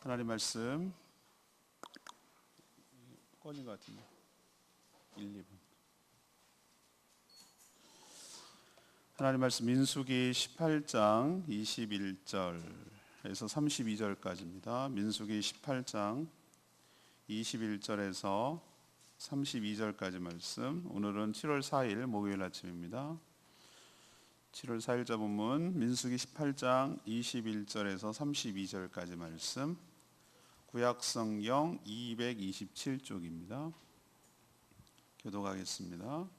하나님 말씀 꺼진 것 같은데 1, 2분. 하나님 말씀 민수기 18장 21절에서 32절까지입니다. 민수기 18장 21절에서 32절까지 말씀. 오늘은 7월 4일 목요일 아침입니다. 7월 4일자 본문 민수기 18장 21절에서 32절까지 말씀. 구약성경 227쪽입니다. 교독하겠습니다.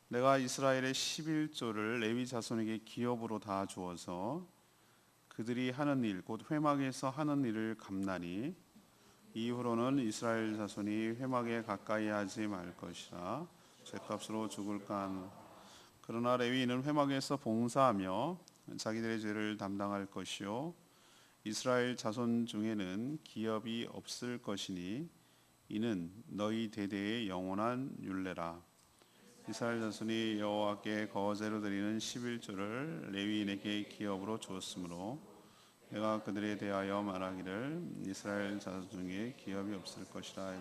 내가 이스라엘의 11조를 레위 자손에게 기업으로 다 주어서 그들이 하는 일 곧 회막에서 하는 일을 갚나니 이후로는 이스라엘 자손이 회막에 가까이 하지 말 것이라 죗값으로 죽을까 하노. 그러나 레위인은 회막에서 봉사하며 자기들의 죄를 담당할 것이요 이스라엘 자손 중에는 기업이 없을 것이니 이는 너희 대대의 영원한 율례라. 이스라엘 자손이 여호와께 거제로 드리는 11조를 레위인에게 기업으로 주었으므로 내가 그들에 대하여 말하기를 이스라엘 자손 중에 기업이 없을 것이라.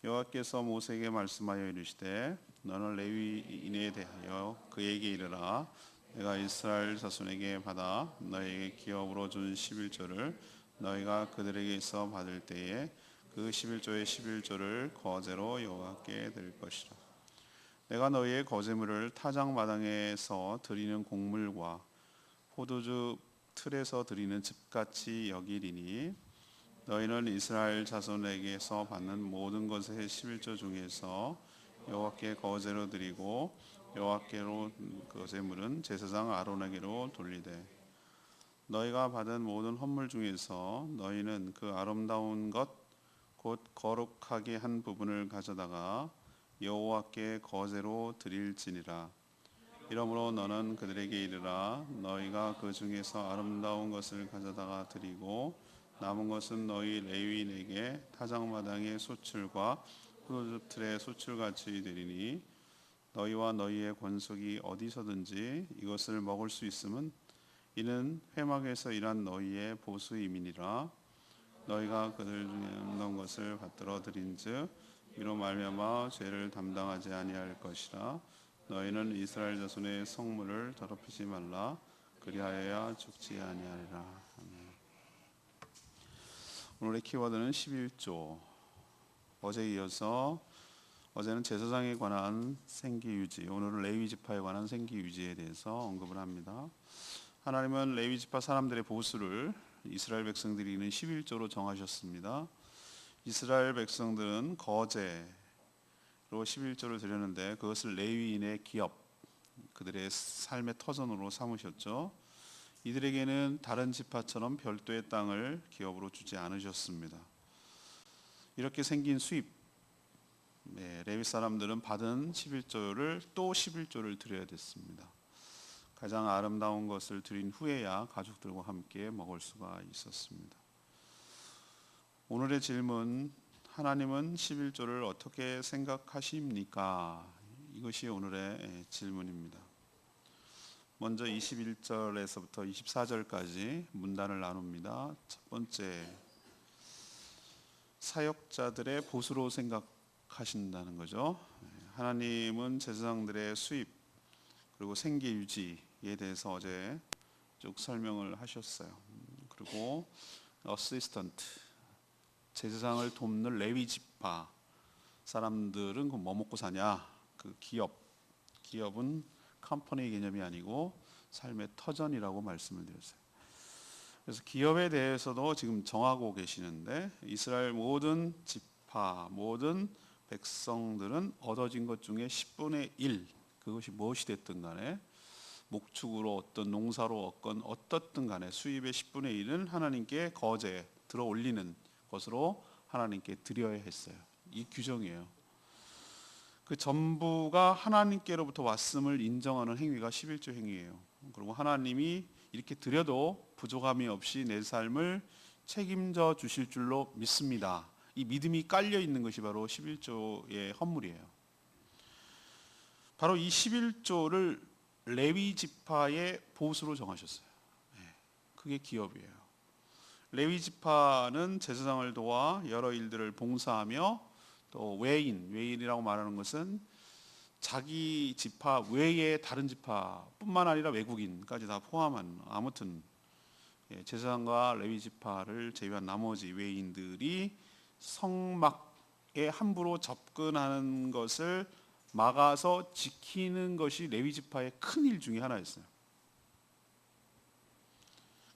여호와께서 모세에게 말씀하여 이르시되 너는 레위인에 대하여 그에게 이르라. 내가 이스라엘 자손에게 받아 너희에게 기업으로 준 11조를 너희가 그들에게서 받을 때에 그 11조의 11조를 거제로 여호와께 드릴 것이라. 내가 너희의 거제물을 타작마당에서 드리는 곡물과 포도주 틀에서 드리는 즙같이 여기리니 너희는 이스라엘 자손에게서 받는 모든 것의 11조 중에서 여호와께 거제로 드리고 여호와께로 거제물은 제사장 아론에게로 돌리되 너희가 받은 모든 헌물 중에서 너희는 그 아름다운 것 곧 거룩하게 한 부분을 가져다가 여호와께 거제로 드릴지니라. 이러므로 너는 그들에게 이르라. 너희가 그 중에서 아름다운 것을 가져다가 드리고 남은 것은 너희 레위인에게 타작마당의 소출과 포도즙 틀의 소출같이 드리니 너희와 너희의 권속이 어디서든지 이것을 먹을 수 있음은 이는 회막에서 일한 너희의 보수임이니라. 너희가 그들 중에 없는 것을 받들어 드린즉 이로 말미암아 죄를 담당하지 아니할 것이라. 너희는 이스라엘 자손의 성물을 더럽히지 말라. 그리하여야 죽지 아니하리라. 아멘. 오늘의 키워드는 11조. 어제에 이어서 어제는 제사장에 관한 생기유지, 오늘은 레위지파에 관한 생기유지에 대해서 언급을 합니다. 하나님은 레위지파 사람들의 보수를 이스라엘 백성들이 있는 11조로 정하셨습니다. 이스라엘 백성들은 거제로 11조를 드렸는데 그것을 레위인의 기업, 그들의 삶의 터전으로 삼으셨죠. 이들에게는 다른 지파처럼 별도의 땅을 기업으로 주지 않으셨습니다. 이렇게 생긴 수입, 레위 사람들은 받은 11조를 또 11조를 드려야 됐습니다. 가장 아름다운 것을 드린 후에야 가족들과 함께 먹을 수가 있었습니다. 오늘의 질문, 하나님은 11조를 어떻게 생각하십니까? 이것이 오늘의 질문입니다. 먼저 21절에서부터 24절까지 문단을 나눕니다. 첫 번째, 사역자들의 보수로 생각하신다는 거죠. 하나님은 제사장들의 수입 그리고 생계 유지에 대해서 어제 쭉 설명을 하셨어요. 그리고 어시스턴트, 제사장을 돕는 레위 지파 사람들은 뭐 먹고 사냐? 그 기업은 컴퍼니 개념이 아니고 삶의 터전이라고 말씀을 드렸어요. 그래서 기업에 대해서도 지금 정하고 계시는데 이스라엘 모든 지파, 모든 백성들은 얻어진 것 중에 10분의 1, 그것이 무엇이 됐든 간에 목축으로 어떤 농사로 어떻든 간에 수입의 10분의 1은 하나님께 거제에 들어 올리는 것으로 하나님께 드려야 했어요. 이 규정이에요. 그 전부가 하나님께로부터 왔음을 인정하는 행위가 11조 행위예요. 그리고 하나님이 이렇게 드려도 부족함이 없이 내 삶을 책임져 주실 줄로 믿습니다. 이 믿음이 깔려 있는 것이 바로 11조의 헌물이에요. 바로 이 11조를 레위 지파의 보수로 정하셨어요. 그게 기업이에요. 레위 지파는 제사장을 도와 여러 일들을 봉사하며 또 외인이라고 말하는 것은 자기 지파 외에 다른 지파뿐만 아니라 외국인까지 다 포함한 아무튼 제사장과 레위 지파를 제외한 나머지 외인들이 성막에 함부로 접근하는 것을 막아서 지키는 것이 레위 지파의 큰 일 중에 하나였어요.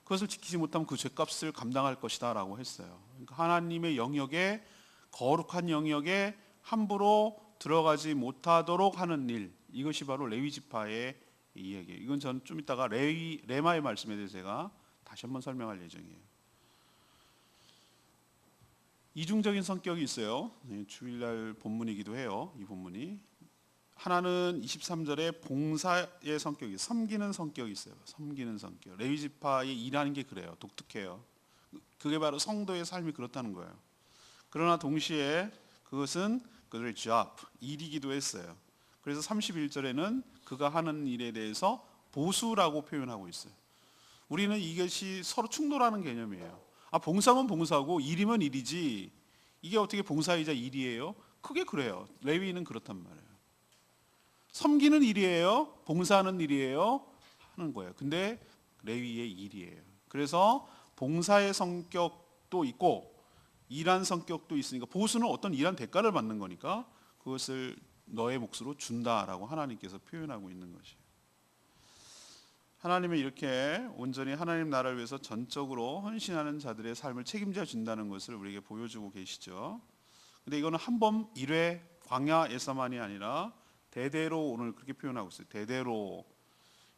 그것을 지키지 못하면 그 죄값을 감당할 것이다 라고 했어요. 그러니까 하나님의 영역에, 거룩한 영역에 함부로 들어가지 못하도록 하는 일, 이것이 바로 레위 지파의 이야기예요. 이건 저는 좀 이따가 레마의 말씀에 대해서 제가 다시 한번 설명할 예정이에요. 이중적인 성격이 있어요. 주일날 본문이기도 해요. 이 본문이. 하나는 23절에 봉사의 성격이, 섬기는 성격이 있어요. 섬기는 성격. 레위 지파의 일하는 게 그래요. 독특해요. 그게 바로 성도의 삶이 그렇다는 거예요. 그러나 동시에 그것은 그들의 job, 일이기도 했어요. 그래서 31절에는 그가 하는 일에 대해서 보수라고 표현하고 있어요. 우리는 이것이 서로 충돌하는 개념이에요. 봉사면 봉사고 일이면 일이지, 이게 어떻게 봉사이자 일이에요? 크게 그래요. 레위는 그렇단 말이에요. 섬기는 일이에요, 봉사하는 일이에요 하는 거예요. 근데 레위의 일이에요. 그래서 봉사의 성격도 있고 일한 성격도 있으니까, 보수는 어떤 일한 대가를 받는 거니까 그것을 너의 몫으로 준다라고 하나님께서 표현하고 있는 것이에요. 하나님은 이렇게 온전히 하나님 나라를 위해서 전적으로 헌신하는 자들의 삶을 책임져 준다는 것을 우리에게 보여주고 계시죠. 근데 이거는 한 번 1회 광야에서만이 아니라 대대로 오늘 그렇게 표현하고 있어요. 대대로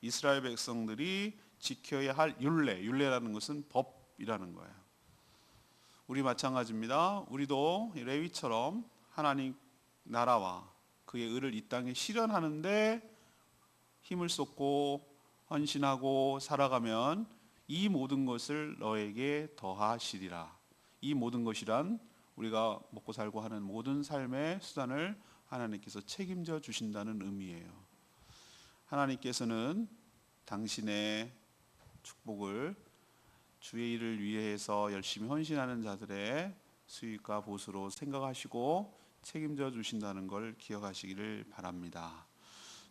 이스라엘 백성들이 지켜야 할 율례라는 것은 법이라는 거예요. 우리 마찬가지입니다. 우리도 레위처럼 하나님 나라와 그의 의를 이 땅에 실현하는데 힘을 쏟고 헌신하고 살아가면 이 모든 것을 너에게 더하시리라. 이 모든 것이란 우리가 먹고 살고 하는 모든 삶의 수단을 하나님께서 책임져 주신다는 의미예요. 하나님께서는 당신의 축복을 주의 일을 위해서 열심히 헌신하는 자들의 수익과 보수로 생각하시고 책임져 주신다는 걸 기억하시기를 바랍니다.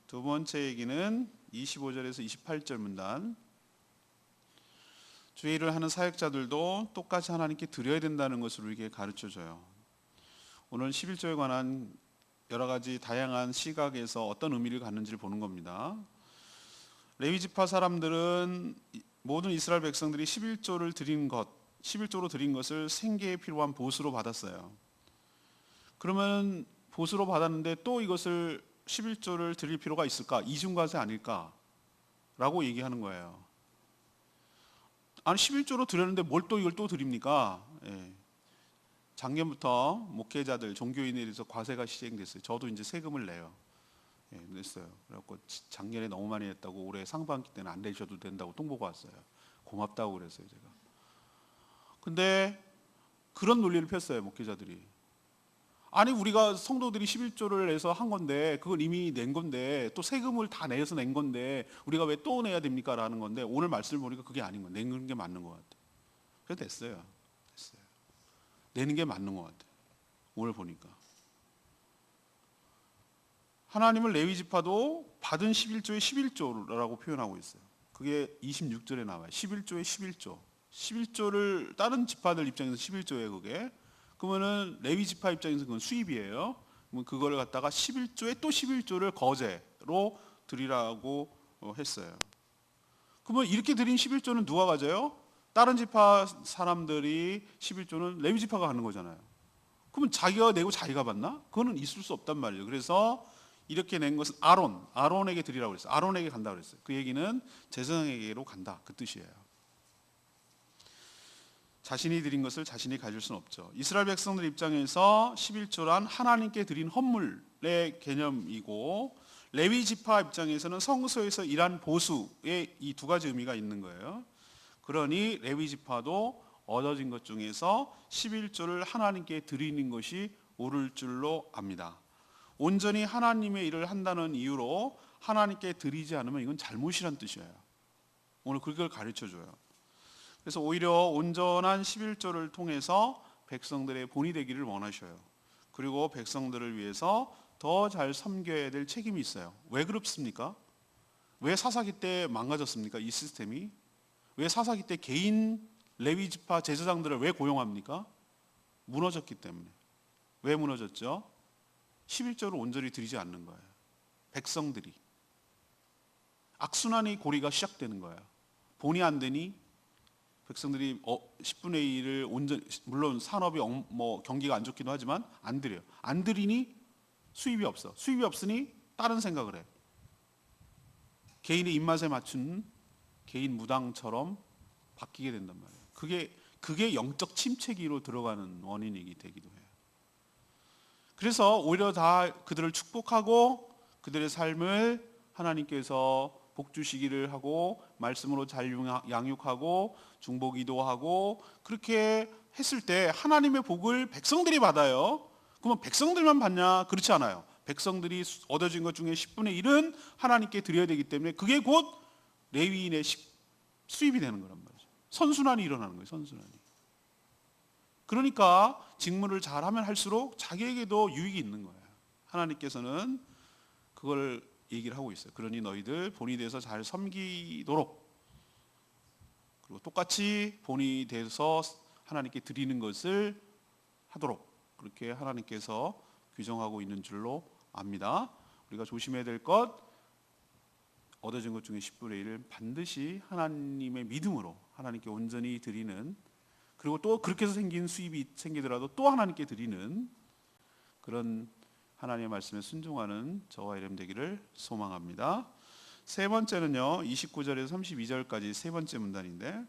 두 번째 얘기는 25절에서 28절 문단. 주의 일을 하는 사역자들도 똑같이 하나님께 드려야 된다는 것을 우리에게 가르쳐줘요. 오늘 11조에 관한 여러 가지 다양한 시각에서 어떤 의미를 갖는지를 보는 겁니다. 레위 지파 사람들은 모든 이스라엘 백성들이 11조로 드린 것을 생계에 필요한 보수로 받았어요. 그러면 보수로 받았는데 또 이것을 11조를 드릴 필요가 있을까? 이중과세 아닐까? 라고 얘기하는 거예요. 아니 11조로 드렸는데 뭘 또 이걸 또 드립니까? 작년부터 목회자들, 종교인에 대해서 과세가 시행됐어요. 저도 이제 세금을 내요. 냈어요. 그래갖고 작년에 너무 많이 냈다고 올해 상반기 때는 안 내셔도 된다고 통보가 왔어요. 고맙다고 그랬어요, 제가. 근데 그런 논리를 폈어요, 목회자들이. 아니 우리가 성도들이 11조를 내서 한 건데, 그걸 이미 낸 건데, 또 세금을 다 내서 낸 건데 우리가 왜 또 내야 됩니까? 라는 건데, 오늘 말씀을 보니까 그게 아닌 거예요. 내는 게 맞는 것 같아요. 그래서 냈어요. 내는 게 맞는 것 같아요. 오늘 보니까 하나님을 레위 지파도 받은 11조의 11조라고 표현하고 있어요. 그게 26절에 나와요. 11조의 11조. 11조를 다른 지파들 입장에서 11조예요, 그게. 그러면은 레위 지파 입장에서 그건 수입이에요. 그러면 그거를 갖다가 11조에 또 11조를 거제로 드리라고 했어요. 그러면 이렇게 드린 11조는 누가 가져요? 다른 지파 사람들이 11조는 레위 지파가 하는 거잖아요. 그러면 자기가 내고 자기가 받나? 그거는 있을 수 없단 말이에요. 그래서 이렇게 낸 것은 아론에게 드리라고 그랬어요. 아론에게 간다고 그랬어요. 그 얘기는 제사장에게로 간다, 그 뜻이에요. 자신이 드린 것을 자신이 가질 수는 없죠. 이스라엘 백성들 입장에서 11조란 하나님께 드린 헌물의 개념이고, 레위 지파 입장에서는 성소에서 일한 보수의 이 두 가지 의미가 있는 거예요. 그러니 레위 지파도 얻어진 것 중에서 11조를 하나님께 드리는 것이 옳을 줄로 압니다. 온전히 하나님의 일을 한다는 이유로 하나님께 드리지 않으면 이건 잘못이란 뜻이에요. 오늘 그걸 가르쳐줘요. 그래서 오히려 온전한 11조를 통해서 백성들의 본이 되기를 원하셔요. 그리고 백성들을 위해서 더 잘 섬겨야 될 책임이 있어요. 왜 그렇습니까? 왜 사사기 때 망가졌습니까? 이 시스템이. 왜 사사기 때 개인 레위 지파 제사장들을 왜 고용합니까? 무너졌기 때문에. 왜 무너졌죠? 11조를 온전히 드리지 않는 거예요. 백성들이. 악순환의 고리가 시작되는 거예요. 본이 안 되니 백성들이 10분의 1을 온전, 물론 산업이 경기가 안 좋기도 하지만 안 드려요. 안 드리니 수입이 없어. 수입이 없으니 다른 생각을 해. 개인의 입맛에 맞춘 개인 무당처럼 바뀌게 된단 말이에요. 그게 영적 침체기로 들어가는 원인이 되기도 해요. 그래서 오히려 다 그들을 축복하고 그들의 삶을 하나님께서 복 주시기를 하고 말씀으로 잘 양육하고 중보기도 하고 그렇게 했을 때 하나님의 복을 백성들이 받아요. 그러면 백성들만 받냐? 그렇지 않아요. 백성들이 얻어진 것 중에 10분의 1은 하나님께 드려야 되기 때문에 그게 곧 레위인의 수입이 되는 거란 말이죠. 선순환이 일어나는 거예요. 선순환이. 그러니까 직무를 잘하면 할수록 자기에게도 유익이 있는 거예요. 하나님께서는 그걸 얘기를 하고 있어요. 그러니 너희들 본이 돼서 잘 섬기도록, 그리고 똑같이 본이 돼서 하나님께 드리는 것을 하도록 그렇게 하나님께서 규정하고 있는 줄로 압니다. 우리가 조심해야 될 것, 얻어진 것 중에 10분의 1을 반드시 하나님의 믿음으로 하나님께 온전히 드리는, 그리고 또 그렇게 해서 생긴 수입이 생기더라도 또 하나님께 드리는 그런 하나님의 말씀에 순종하는 저와 여러분 되기를 소망합니다. 세 번째는요, 29절에서 32절까지 세 번째 문단인데,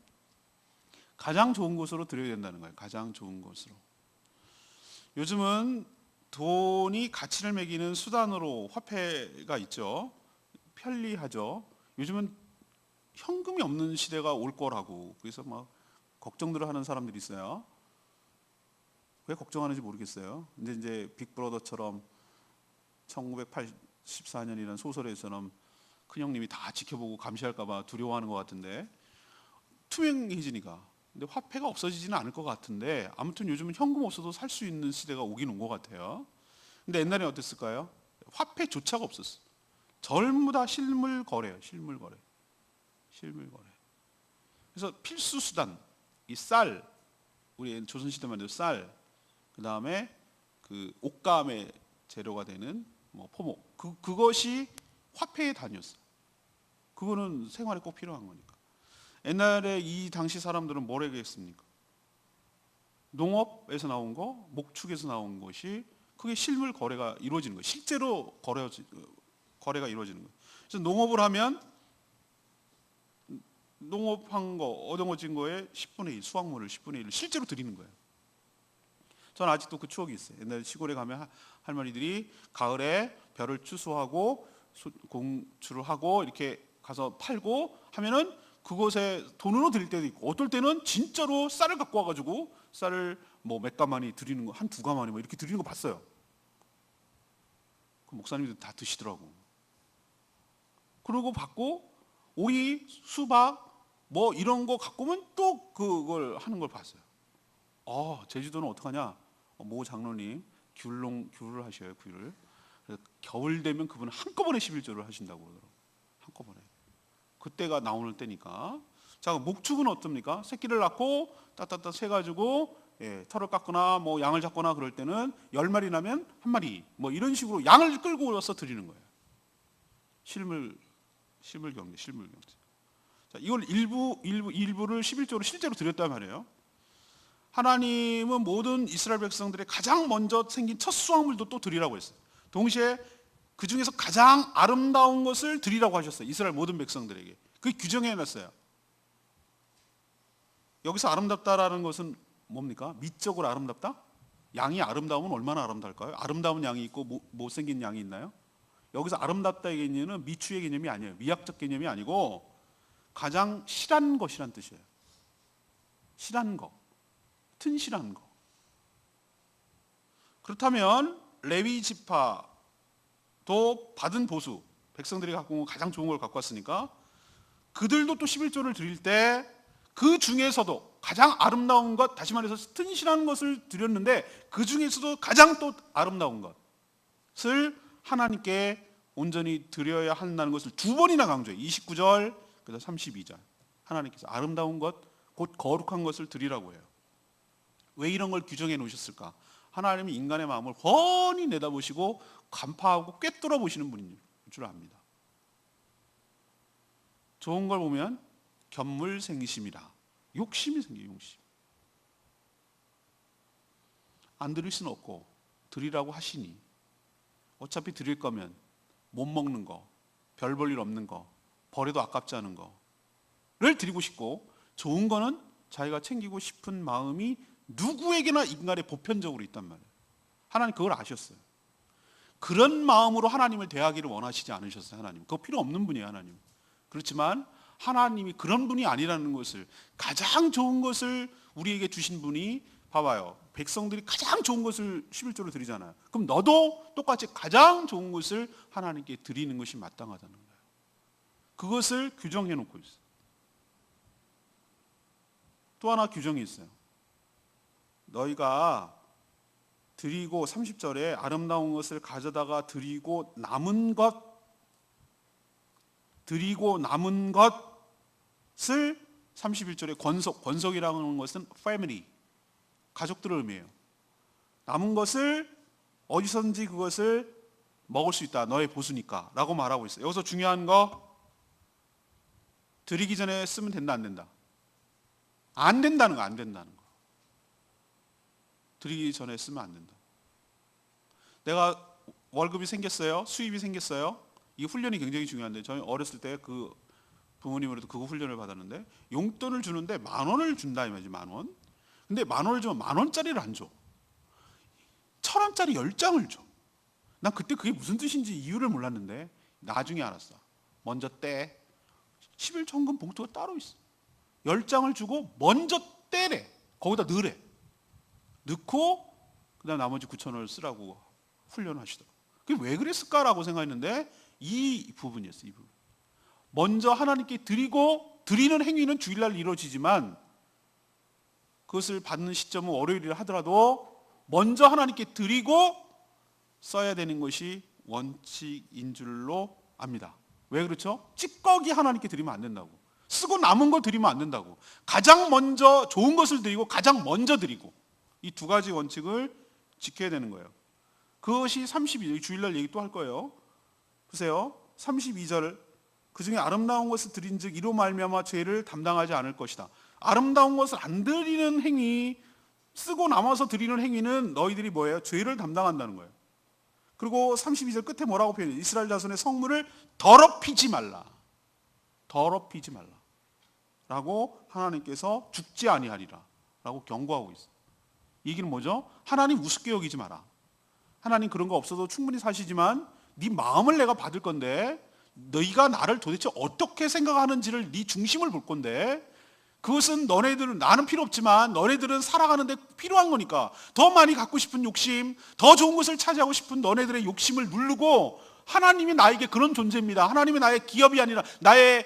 가장 좋은 곳으로 드려야 된다는 거예요. 가장 좋은 곳으로. 요즘은 돈이 가치를 매기는 수단으로 화폐가 있죠. 편리하죠. 요즘은 현금이 없는 시대가 올 거라고, 그래서 막 걱정들을 하는 사람들이 있어요. 왜 걱정하는지 모르겠어요. 근데 이제 빅브러더처럼 1984년이라는 소설에서는 큰형님이 다 지켜보고 감시할까 봐 두려워하는 것 같은데, 투명해지니까. 근데 화폐가 없어지지는 않을 것 같은데, 아무튼 요즘은 현금 없어도 살 수 있는 시대가 오긴 온 것 같아요. 근데 옛날에 어땠을까요? 화폐조차가 없었어. 전부 다 실물 거래예요. 실물 거래. 실물 거래. 그래서 필수 수단, 이 쌀, 우리 조선시대만 해도 쌀, 그 다음에 그 옷감의 재료가 되는 포목, 그것이 화폐의 단위였어. 그거는 생활에 꼭 필요한 거니까. 옛날에 이 당시 사람들은 뭘 하겠습니까? 농업에서 나온 거, 목축에서 나온 것이 그게 실물 거래가 이루어지는 거예요. 실제로 거래가 이루어지는 거예요. 그래서 농업을 하면 농업한 거, 얻어진 거에 10분의 1, 수확물을 10분의 1을 실제로 드리는 거예요. 저는 아직도 그 추억이 있어요. 옛날에 시골에 가면 할머니들이 가을에 벼를 추수하고 공추를 하고 이렇게 가서 팔고 하면은 그곳에 돈으로 드릴 때도 있고, 어떨 때는 진짜로 쌀을 갖고 와가지고 쌀을 몇 가마니 드리는 거, 한 두 가마니 이렇게 드리는 거 봤어요. 그 목사님들 다 드시더라고. 그러고 받고 오이, 수박 이런 거 갖고 오면 또 그걸 하는 걸 봤어요. 제주도는 어떡하냐? 모 장로님 귤을 하셔요. 귤을. 그래서 겨울 되면 그분은 한꺼번에 11조를 하신다고 그러더라고요. 한꺼번에. 그때가 나오는 때니까. 자, 목축은 어떻습니까? 새끼를 낳고 따따따 세가지고 털을 깎거나 양을 잡거나 그럴 때는 10마리 나면 한 마리 이런 식으로 양을 끌고 와서 드리는 거예요. 실물 경제. 자, 이걸 일부를 11조로 실제로 드렸단 말이에요. 하나님은 모든 이스라엘 백성들의 가장 먼저 생긴 첫 수확물도 또 드리라고 했어요. 동시에 그 중에서 가장 아름다운 것을 드리라고 하셨어요. 이스라엘 모든 백성들에게. 그게 규정해 놨어요. 여기서 아름답다라는 것은 뭡니까? 미적으로 아름답다? 양이 아름다우면 얼마나 아름다울까요? 아름다운 양이 있고 못생긴 양이 있나요? 여기서 아름답다의 개념은 미추의 개념이 아니에요. 미학적 개념이 아니고 가장 실한 것이란 뜻이에요. 실한 거. 튼실한 거. 그렇다면 레위 지파도 받은 보수, 백성들이 갖고 온 가장 좋은 걸 갖고 왔으니까 그들도 또 11조를 드릴 때 그 중에서도 가장 아름다운 것, 다시 말해서 튼실한 것을 드렸는데 그 중에서도 가장 또 아름다운 것을 하나님께 온전히 드려야 한다는 것을 두 번이나 강조해요. 29절, 그다음 32절. 하나님께서 아름다운 것, 곧 거룩한 것을 드리라고 해요. 왜 이런 걸 규정해 놓으셨을까? 하나님이 인간의 마음을 훤히 내다보시고 간파하고 꿰뚫어 보시는 분인 줄 압니다. 좋은 걸 보면 견물생심이라. 욕심이 생겨요. 욕심. 안 드릴 수는 없고 드리라고 하시니 어차피 드릴 거면 못 먹는 거, 별 볼 일 없는 거, 버려도 아깝지 않은 거를 드리고 싶고, 좋은 거는 자기가 챙기고 싶은 마음이 누구에게나 인간의 보편적으로 있단 말이에요. 하나님 그걸 아셨어요. 그런 마음으로 하나님을 대하기를 원하시지 않으셨어요. 하나님 그거 필요 없는 분이에요. 하나님. 그렇지만 하나님이 그런 분이 아니라는 것을, 가장 좋은 것을 우리에게 주신 분이, 봐봐요, 백성들이 가장 좋은 것을 11조로 드리잖아요. 그럼 너도 똑같이 가장 좋은 것을 하나님께 드리는 것이 마땅하다는 거예요. 그것을 규정해 놓고 있어요. 또 하나 규정이 있어요. 너희가 드리고, 30절에 아름다운 것을 가져다가 드리고 남은 것을 31절에 권속이라는 것은 family, 가족들을 의미해요. 남은 것을 어디서든지 그것을 먹을 수 있다. 너의 보수니까 라고 말하고 있어요. 여기서 중요한 거, 드리기 전에 쓰면 된다 안 된다? 안 된다는 거. 안 된다는 거. 드리기 전에 쓰면 안 된다. 내가 월급이 생겼어요. 수입이 생겼어요. 이 훈련이 굉장히 중요한데, 저희 어렸을 때 그 부모님으로도 그거 훈련을 받았는데, 용돈을 주는데 10,000원을 준다 이 말이지. 10,000원. 근데 10,000원을 주면 10,000원짜리를 안 줘. 1,000원짜리 10장을 줘. 난 그때 그게 무슨 뜻인지 이유를 몰랐는데 나중에 알았어. 먼저 떼. 11조 헌금 봉투가 따로 있어. 10장을 주고 먼저 떼래. 거기다 넣으래. 넣고 그다음 나머지 9,000원을 쓰라고 훈련하시더라고요. 그게 왜 그랬을까라고 생각했는데 이 부분이었어요. 이 부분. 먼저 하나님께 드리고, 드리는 행위는 주일날 이루어지지만 그것을 받는 시점은 월요일이라 하더라도 먼저 하나님께 드리고 써야 되는 것이 원칙인 줄로 압니다. 왜 그렇죠? 찌꺼기 하나님께 드리면 안 된다고. 쓰고 남은 거 드리면 안 된다고. 가장 먼저 좋은 것을 드리고 가장 먼저 드리고, 이 두 가지 원칙을 지켜야 되는 거예요. 그것이 32절, 주일날 얘기 또 할 거예요. 보세요. 32절, 그 중에 아름다운 것을 드린 즉 이로 말미암아 죄를 담당하지 않을 것이다. 아름다운 것을 안 드리는 행위, 쓰고 남아서 드리는 행위는 너희들이 뭐예요? 죄를 담당한다는 거예요. 그리고 32절 끝에 뭐라고 표현해요? 이스라엘 자손의 성물을 더럽히지 말라. 더럽히지 말라 라고 하나님께서 죽지 아니하리라 라고 경고하고 있어요. 이 얘기는 뭐죠? 하나님 우습게 여기지 마라. 하나님 그런 거 없어도 충분히 사시지만 네 마음을 내가 받을 건데, 너희가 나를 도대체 어떻게 생각하는지를 네 중심을 볼 건데, 그것은 너네들은, 나는 필요 없지만 너네들은 살아가는데 필요한 거니까 더 많이 갖고 싶은 욕심, 더 좋은 것을 차지하고 싶은 너네들의 욕심을 누르고, 하나님이 나에게 그런 존재입니다, 하나님이 나의 기업이 아니라, 나의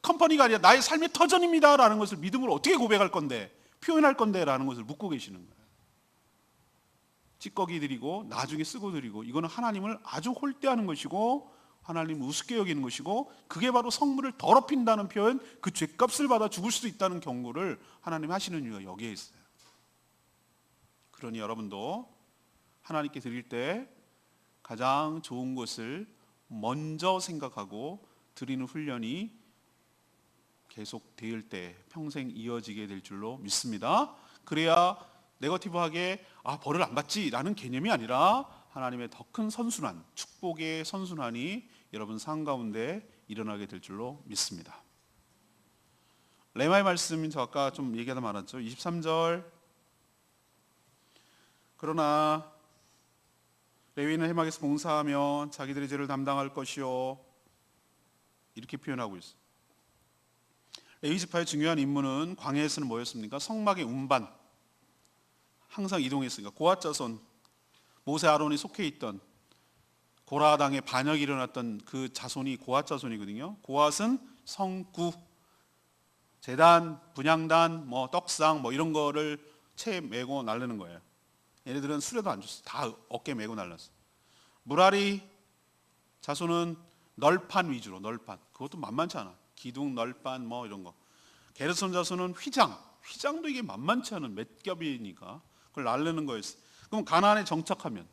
컴퍼니가 아니라 나의 삶의 터전입니다 라는 것을 믿음으로 어떻게 고백할 건데, 표현할 건데 라는 것을 묻고 계시는 거예요. 찌꺼기 드리고 나중에 쓰고 드리고, 이거는 하나님을 아주 홀대하는 것이고 하나님을 우습게 여기는 것이고, 그게 바로 성물을 더럽힌다는 표현, 그 죗값을 받아 죽을 수도 있다는 경고를 하나님 하시는 이유가 여기에 있어요. 그러니 여러분도 하나님께 드릴 때 가장 좋은 것을 먼저 생각하고 드리는 훈련이 계속 될 때 평생 이어지게 될 줄로 믿습니다. 그래야 네거티브하게 벌을 안 받지라는 개념이 아니라 하나님의 더 큰 선순환, 축복의 선순환이 여러분 삶 가운데 일어나게 될 줄로 믿습니다. 레마의 말씀인 저 아까 좀 얘기하다 말았죠. 23절, 그러나 레위인은 회막에서 봉사하며 자기들의 죄를 담당할 것이요, 이렇게 표현하고 있어요. 레위 지파의 중요한 임무는 광야에서는 뭐였습니까? 성막의 운반, 항상 이동했으니까. 고앗 자손, 모세 아론이 속해 있던 고라당의 반역이 일어났던 그 자손이 고앗 자손이거든요. 고앗은 성구, 제단, 분향단, 뭐 떡상 뭐 이런 거를 채에 메고 나르는 거예요. 얘네들은 수레도 안 줬어. 다 어깨 메고 날랐어. 무라리 자손은 널판 위주로, 널판. 그것도 만만치 않아. 기둥, 널판 뭐 이런 거. 게르손 자손은 휘장도 이게 만만치 않은 몇 겹이니까 그걸 나르는 거였어. 그럼 가나안에 정착하면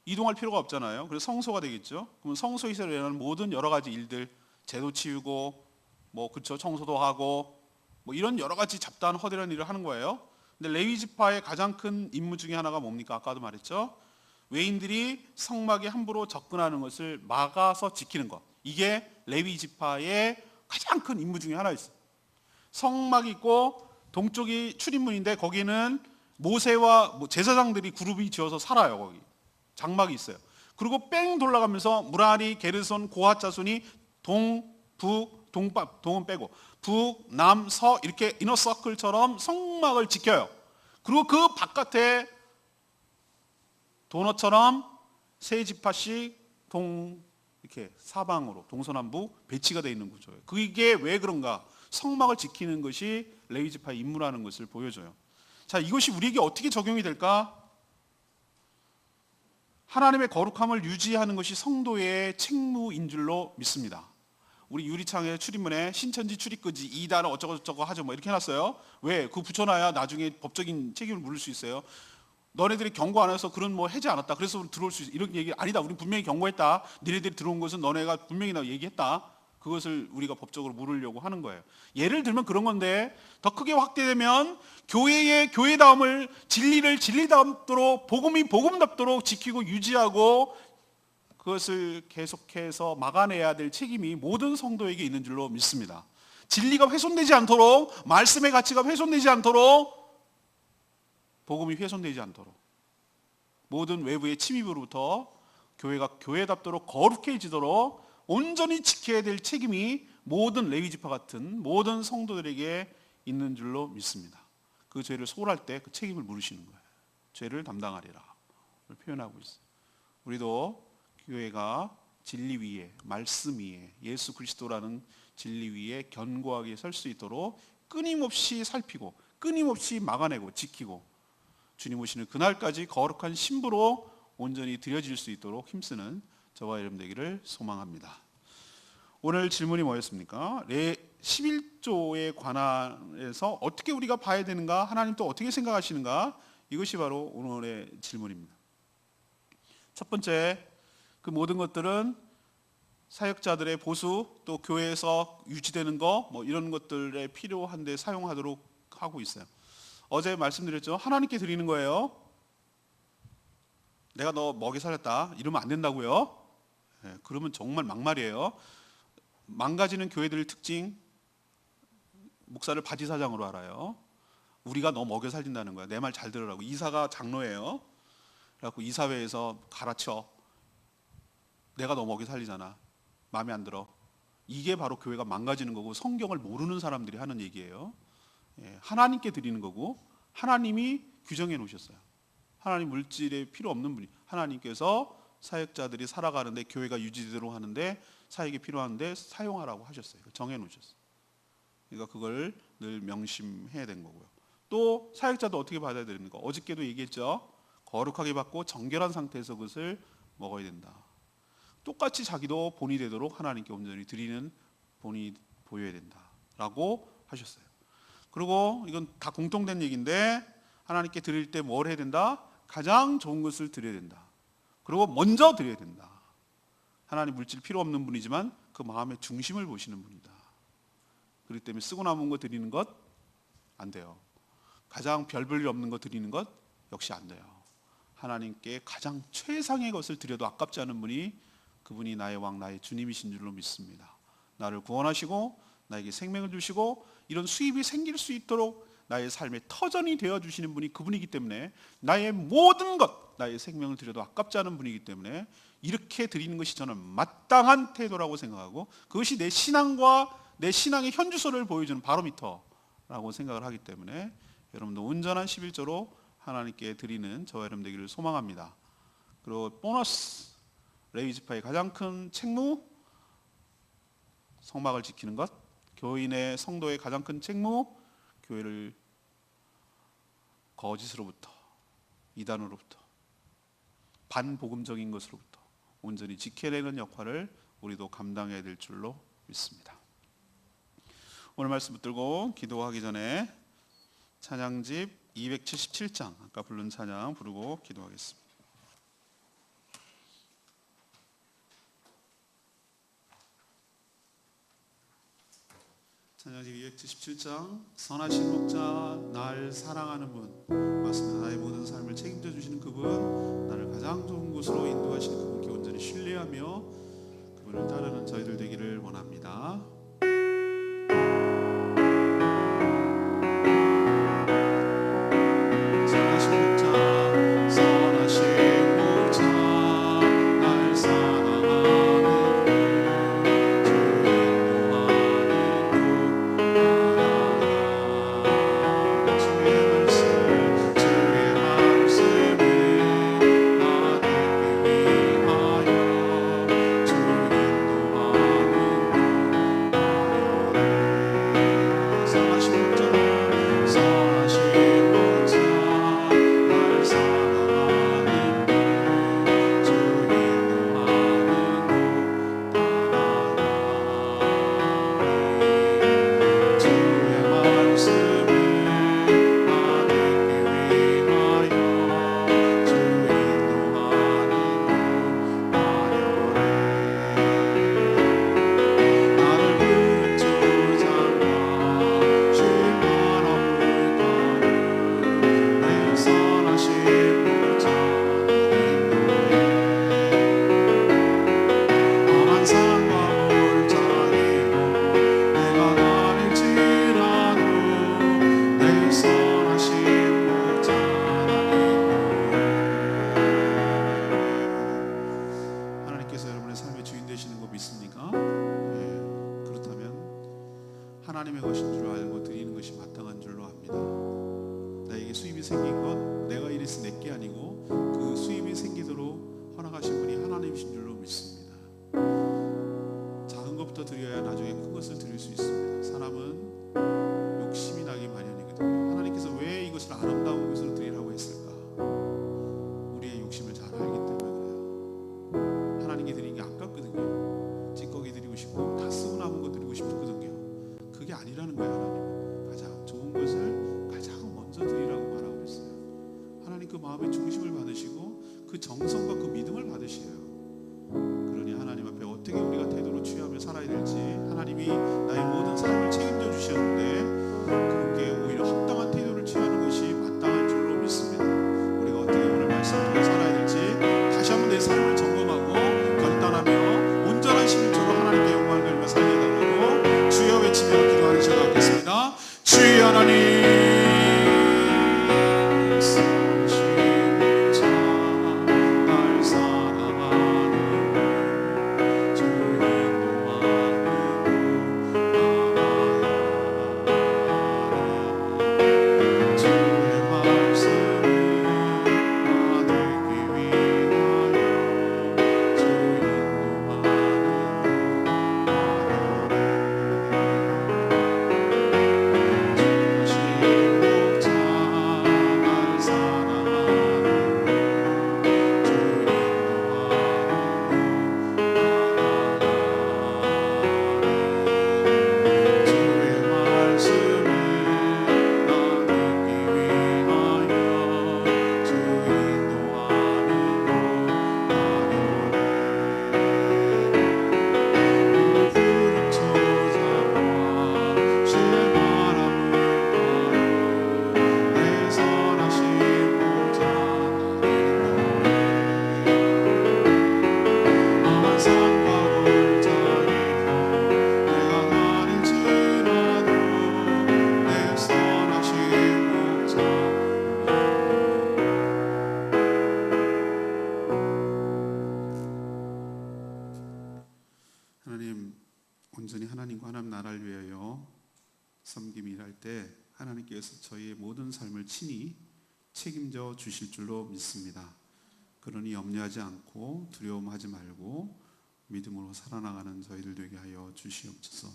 이동할 필요가 없잖아요. 그래서 성소가 되겠죠. 그럼 성소에서 일어나는 모든 여러 가지 일들, 재도 치우고 뭐 그쵸, 청소도 하고 뭐 이런 여러 가지 잡다한 허대한 일을 하는 거예요. 근데 레위 지파의 가장 큰 임무 중에 하나가 뭡니까? 아까도 말했죠. 외인들이 성막에 함부로 접근하는 것을 막아서 지키는 것. 이게 레위 지파의 가장 큰 임무 중에 하나였어요. 성막이 있고 동쪽이 출입문인데 거기는 모세와 제사장들이 그룹이 지어서 살아요. 거기 장막이 있어요. 그리고 뺑 돌아가면서 무라리, 게르손, 고핫 자손이 동, 북, 동은 빼고 북, 남, 서 이렇게 이너서클처럼 성막을 지켜요. 그리고 그 바깥에 도너처럼 세 지파씩 이렇게 사방으로 동서남북 배치가 되어 있는 구조예요. 그게 왜 그런가? 성막을 지키는 것이 레위 지파의 임무라는 것을 보여줘요. 자, 이것이 우리에게 어떻게 적용이 될까? 하나님의 거룩함을 유지하는 것이 성도의 책무인 줄로 믿습니다. 우리 유리창에 출입문에 신천지 출입금지 2단 어쩌고 하죠. 뭐 이렇게 해놨어요. 왜? 그거 붙여놔야 나중에 법적인 책임을 물을 수 있어요. 너네들이 경고 안 해서 그런 뭐 해지 않았다. 그래서 들어올 수 있어. 이런 얘기 아니다. 우리 분명히 경고했다. 니네들이 들어온 것은 너네가 분명히 얘기했다. 그것을 우리가 법적으로 물으려고 하는 거예요. 예를 들면 그런 건데 더 크게 확대되면 교회의 교회다움을 진리를 진리다움대로 복음이 복음답도록 지키고 유지하고 그것을 계속해서 막아내야 될 책임이 모든 성도에게 있는 줄로 믿습니다. 진리가 훼손되지 않도록 말씀의 가치가 훼손되지 않도록 복음이 훼손되지 않도록 모든 외부의 침입으로부터 교회가 교회답도록 거룩해지도록 온전히 지켜야 될 책임이 모든 레위 지파 같은 모든 성도들에게 있는 줄로 믿습니다. 그 죄를 소홀할 때 그 책임을 물으시는 거예요. 죄를 담당하리라 표현하고 있어요. 우리도 교회가 진리 위에 말씀 위에 예수 그리스도라는 진리 위에 견고하게 설 수 있도록 끊임없이 살피고 끊임없이 막아내고 지키고 주님 오시는 그날까지 거룩한 신부로 온전히 드려질 수 있도록 힘쓰는 저와 여러분 되기를 소망합니다. 오늘 질문이 뭐였습니까? 11조에 관해서 어떻게 우리가 봐야 되는가? 하나님 또 어떻게 생각하시는가? 이것이 바로 오늘의 질문입니다. 첫 번째, 그 모든 것들은 사역자들의 보수 또 교회에서 유지되는 거 뭐 이런 것들에 필요한 데 사용하도록 하고 있어요. 어제 말씀드렸죠. 하나님께 드리는 거예요. 내가 너 먹여 살렸다 이러면 안 된다고요. 그러면 정말 막말이에요. 망가지는 교회들 특징, 목사를 바지사장으로 알아요. 우리가 너 먹여 살린다는 거야. 내 말 잘 들으라고. 이사가 장로예요. 그래갖고 이사회에서 가르쳐. 내가 너 먹여 살리잖아. 마음에 안 들어. 이게 바로 교회가 망가지는 거고 성경을 모르는 사람들이 하는 얘기예요. 하나님께 드리는 거고 하나님이 규정해 놓으셨어요. 하나님 물질에 필요 없는 분이 하나님께서 사역자들이 살아가는데 교회가 유지되도록 하는데 사역이 필요한데 사용하라고 하셨어요. 정해 놓으셨어요. 그러니까 그걸 늘 명심해야 되는 거고요. 또 사역자도 어떻게 받아야 되는 거? 어저께도 얘기했죠. 거룩하게 받고 정결한 상태에서 그것을 먹어야 된다. 똑같이 자기도 본이 되도록 하나님께 온전히 드리는 본이 보여야 된다라고 하셨어요. 그리고 이건 다 공통된 얘기인데 하나님께 드릴 때 뭘 해야 된다? 가장 좋은 것을 드려야 된다. 그리고 먼저 드려야 된다. 하나님 물질 필요 없는 분이지만 그 마음의 중심을 보시는 분이다. 그렇기 때문에 쓰고 남은 거 드리는 것 안 돼요. 가장 별 볼 일 없는 거 드리는 것 역시 안 돼요. 하나님께 가장 최상의 것을 드려도 아깝지 않은 분이 그분이 나의 왕 나의 주님이신 줄로 믿습니다. 나를 구원하시고 나에게 생명을 주시고 이런 수입이 생길 수 있도록 나의 삶의 터전이 되어주시는 분이 그분이기 때문에 나의 모든 것 나의 생명을 드려도 아깝지 않은 분이기 때문에 이렇게 드리는 것이 저는 마땅한 태도라고 생각하고 그것이 내 신앙과 내 신앙의 현주소를 보여주는 바로미터라고 생각을 하기 때문에 여러분도 온전한 11조로 하나님께 드리는 저와 여러분 되기를 소망합니다. 그리고 보너스 레위 지파의 가장 큰 책무 성막을 지키는 것, 교인의 성도의 가장 큰 책무, 교회를 거짓으로부터, 이단으로부터, 반복음적인 것으로부터 온전히 지켜내는 역할을 우리도 감당해야 될 줄로 믿습니다. 오늘 말씀 붙들고 기도하기 전에 찬양집 277장 아까 부른 찬양 부르고 기도하겠습니다. 찬양집 277장 선하신 목자 날 사랑하는 분, 맞습니다. 나의 모든 삶을 책임져 주시는 그분, 나를 가장 좋은 곳으로 인도하시는 그분께 온전히 신뢰하며 그분을 따르는 저희들 되기를 원합니다. 하나님의 것인 줄 알고 드리는 것이 마땅한 줄로 압니다. 나에게 수입이 생긴 건 내가 이래서 내게 아니고 그 수입이 생기도록 허락하신 분이 하나님이신 줄로 믿습니다. 작은 것부터 드려야 나중에 큰 것을 드릴 수 있습니다. 사람은 욕심이 나기 마련이거든요. 하나님께서 왜 이것을 아름다운 것으로 드리라고 했을까? 우리의 욕심을 잘 알기 때문에 그래요. 하나님께 드리는 게 아깝거든요. 찌꺼기 드리고 싶고 다 쓰고 남은 거 드리고 싶거든요. 그게 아니라는 거예요. 하나님 가장 좋은 것을 가장 먼저 드리라고 말하고 있어요. 하나님 그 마음의 중심을 받으시고 그 정성과 그 믿음을 받으시어요. 그러니 하나님 앞에 어떻게 우리가 태도로 취하며 살아야 될지, 하나님이 나의 모든 삶을 책임져 주셨는데 그분께 오히려 합당한 태도를 취하는 것이 마땅한 줄로 믿습니다. 우리가 어떻게 오늘 말씀을 통해 살아야 될지 다시 한번 내 삶을 점검하고 결단하며 온전한 심령으로 하나님께 영광을 돌리며 살려달라고 주여 외치며 기도하는 시간 갖겠습니다. 주여 하나님, 하나님 온전히 하나님과 하나님 나라를 위하여 섬김이 일할 때 하나님께서 저희의 모든 삶을 친히 책임져 주실 줄로 믿습니다. 그러니 염려하지 않고 두려움하지 말고 믿음으로 살아나가는 저희들 되게 하여 주시옵소서.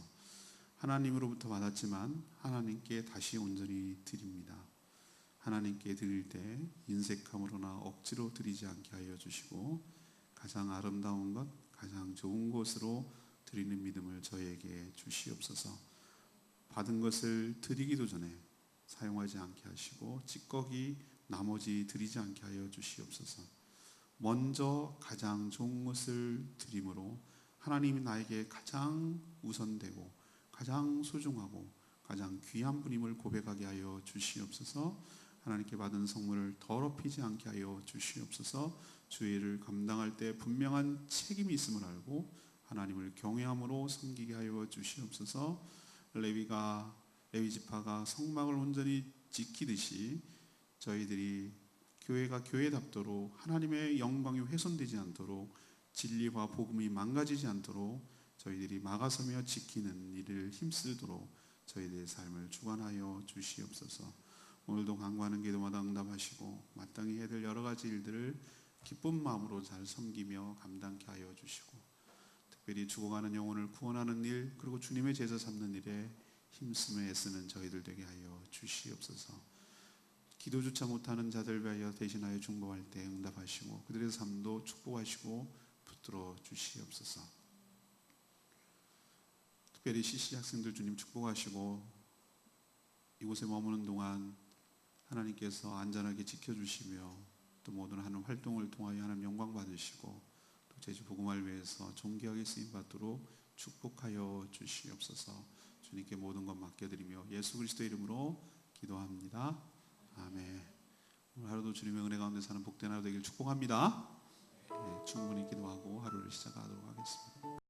하나님으로부터 받았지만 하나님께 다시 온전히 드립니다. 하나님께 드릴 때 인색함으로나 억지로 드리지 않게 하여 주시고 가장 아름다운 것, 가장 좋은 것으로 드리는 믿음을 저에게 주시옵소서. 받은 것을 드리기도 전에 사용하지 않게 하시고 찌꺼기 나머지 드리지 않게 하여 주시옵소서. 먼저 가장 좋은 것을 드림으로 하나님이 나에게 가장 우선되고 가장 소중하고 가장 귀한 분임을 고백하게 하여 주시옵소서. 하나님께 받은 선물을 더럽히지 않게 하여 주시옵소서. 주의 일을 감당할 때 분명한 책임이 있음을 알고 하나님을 경외함으로 섬기게 하여 주시옵소서. 레위 지파가 성막을 온전히 지키듯이 저희들이 교회가 교회답도록 하나님의 영광이 훼손되지 않도록 진리와 복음이 망가지지 않도록 저희들이 막아서며 지키는 일을 힘쓰도록 저희들의 삶을 주관하여 주시옵소서. 오늘도 간구하는 기도마다 응답하시고 마땅히 해야 될 여러 가지 일들을 기쁜 마음으로 잘 섬기며 감당케 하여 주시고 특별히 죽어가는 영혼을 구원하는 일 그리고 주님의 제자 삼는 일에 힘쓰며 애쓰는 저희들 되게 하여 주시옵소서. 기도조차 못하는 자들 위하여 대신하여 중보할 때 응답하시고 그들의 삶도 축복하시고 붙들어 주시옵소서. 특별히 CC 학생들 주님 축복하시고 이곳에 머무는 동안 하나님께서 안전하게 지켜주시며 또 모든 하는 활동을 통하여 하나님 영광 받으시고 또 제주 복음화를 위해서 존귀하게 쓰임 받도록 축복하여 주시옵소서. 주님께 모든 것 맡겨드리며 예수 그리스도 이름으로 기도합니다. 아멘. 오늘 하루도 주님의 은혜 가운데 사는 복된 하루 되길 축복합니다. 네, 충분히 기도하고 하루를 시작하도록 하겠습니다.